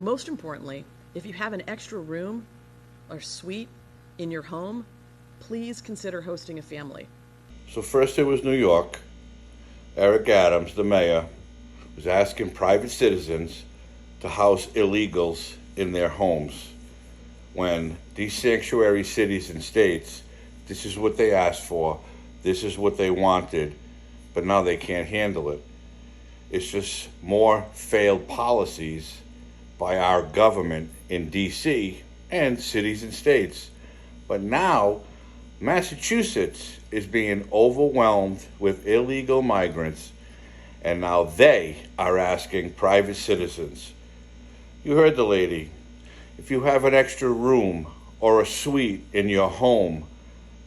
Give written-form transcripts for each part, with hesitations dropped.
Most importantly, if you have an extra room or suite in your home, please consider hosting a family. So first it was New York. Eric Adams, the mayor, was asking private citizens to house illegals in their homes. When these sanctuary cities and states, this is what they asked for, this is what they wanted, but now they can't handle it. It's just more failed policies by our government in DC and cities and states. But now Massachusetts is being overwhelmed with illegal migrants, and now they are asking private citizens. You heard the lady. If you have an extra room or a suite in your home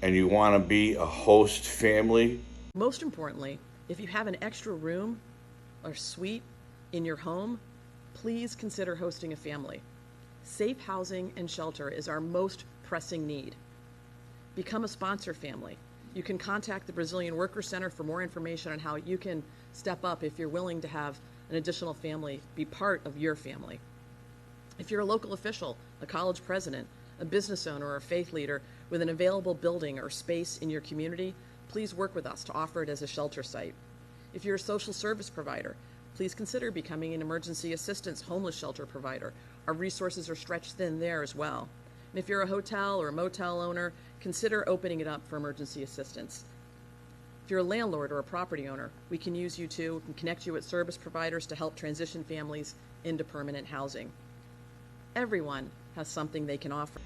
and you want to be a host family, Most importantly, if you have an extra room or suite in your home, please consider hosting a family. Safe housing and shelter is our most pressing need. Become a sponsor family. You can contact the Brazilian Worker Center for more information on how you can step up if you're willing to have an additional family be part of your family. If you're a local official, a college president, a business owner, or a faith leader with an available building or space in your community, please work with us to offer it as a shelter site. If you're a social service provider, please consider becoming an emergency assistance homeless shelter provider. Our resources are stretched thin there as well. And if you're a hotel or a motel owner, consider opening it up for emergency assistance. If you're a landlord or a property owner, we can use you too. We can connect you with service providers to help transition families into permanent housing. Everyone has something they can offer.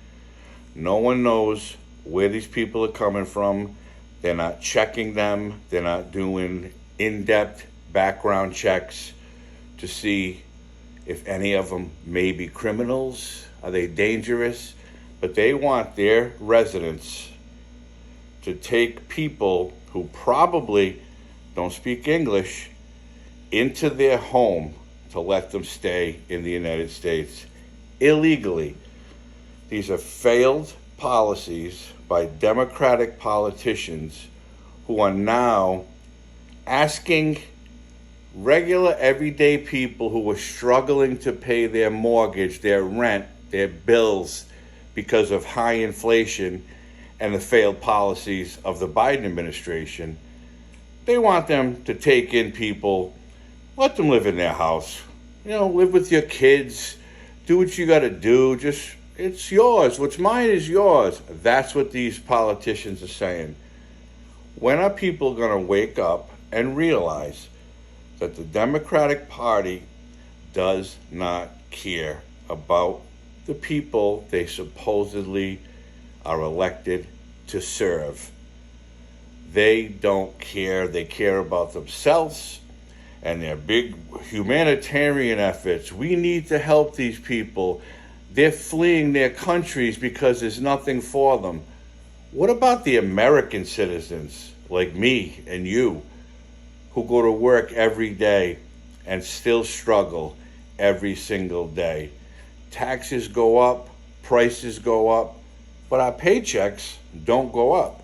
no one knows where these people are coming from. They're not checking them. They're not doing in-depth background checks to see if any of them may be criminals. Are they dangerous? But they want their residents to take people who probably don't speak English into their home to let them stay in the United States illegally. These are failed policies by Democratic politicians who are now asking regular, everyday people who are struggling to pay their mortgage, their rent, their bills because of high inflation and the failed policies of the Biden administration. They want them to take in people, let them live in their house. Live with your kids, do what you got to do. Just, it's yours. What's mine is yours. That's what these politicians are saying. When are people going to wake up and realize that the Democratic Party does not care about the people they supposedly are elected to serve? They don't care. They care about themselves and their big humanitarian efforts. We need to help these people. They're fleeing their countries because there's nothing for them. What about the American citizens like me and you who go to work every day and still struggle every single day? Taxes go up, prices go up, but our paychecks don't go up.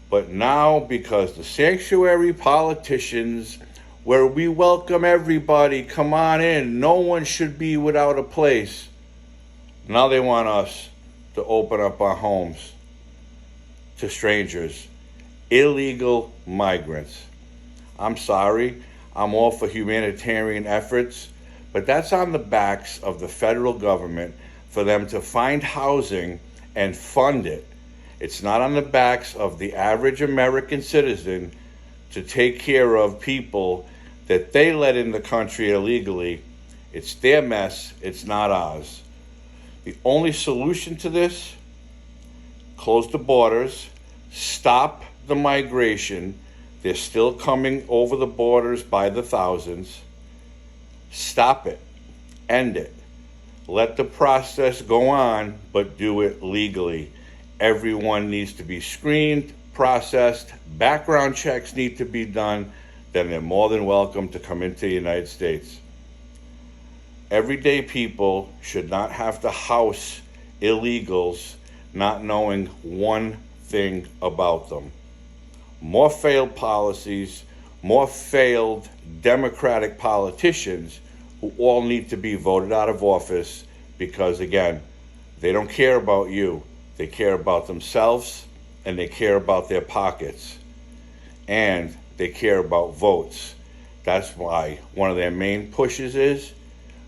But now, because the sanctuary politicians, where we welcome everybody, come on in, no one should be without a place, now they want us to open up our homes to strangers, illegal migrants. I'm sorry, I'm all for humanitarian efforts, but that's on the backs of the federal government for them to find housing and fund it. It's not on the backs of the average American citizen to take care of people that they let in the country illegally. It's their mess, it's not ours. The only solution to this: close the borders, stop the migration. They're still coming over the borders by the thousands. Stop it, end it. Let the process go on, but do it legally. Everyone needs to be screened, processed, background checks need to be done, then they're more than welcome to come into the United States. Everyday people should not have to house illegals not knowing one thing about them. More failed policies, more failed Democratic politicians who all need to be voted out of office because, again, they don't care about you. They care about themselves and they care about their pockets and they care about votes. That's why one of their main pushes is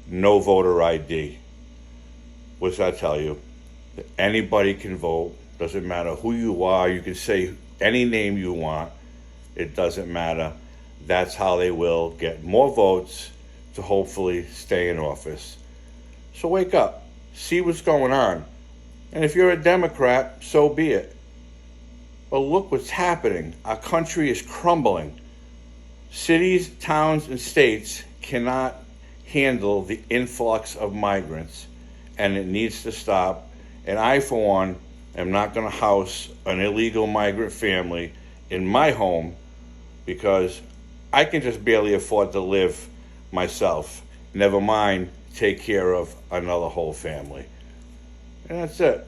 no voter ID. What's that tell you? That anybody can vote. Doesn't matter who you are. You can say any name you want. It doesn't matter. That's how they will get more votes to hopefully stay in office. So wake up. See what's going on. And if you're a Democrat, so be it. But look what's happening. Our country is crumbling. Cities, towns, and states cannot handle the influx of migrants, and it needs to stop. And I, for one, am not going to house an illegal migrant family in my home because I can just barely afford to live myself. Never mind take care of another whole family. And that's it.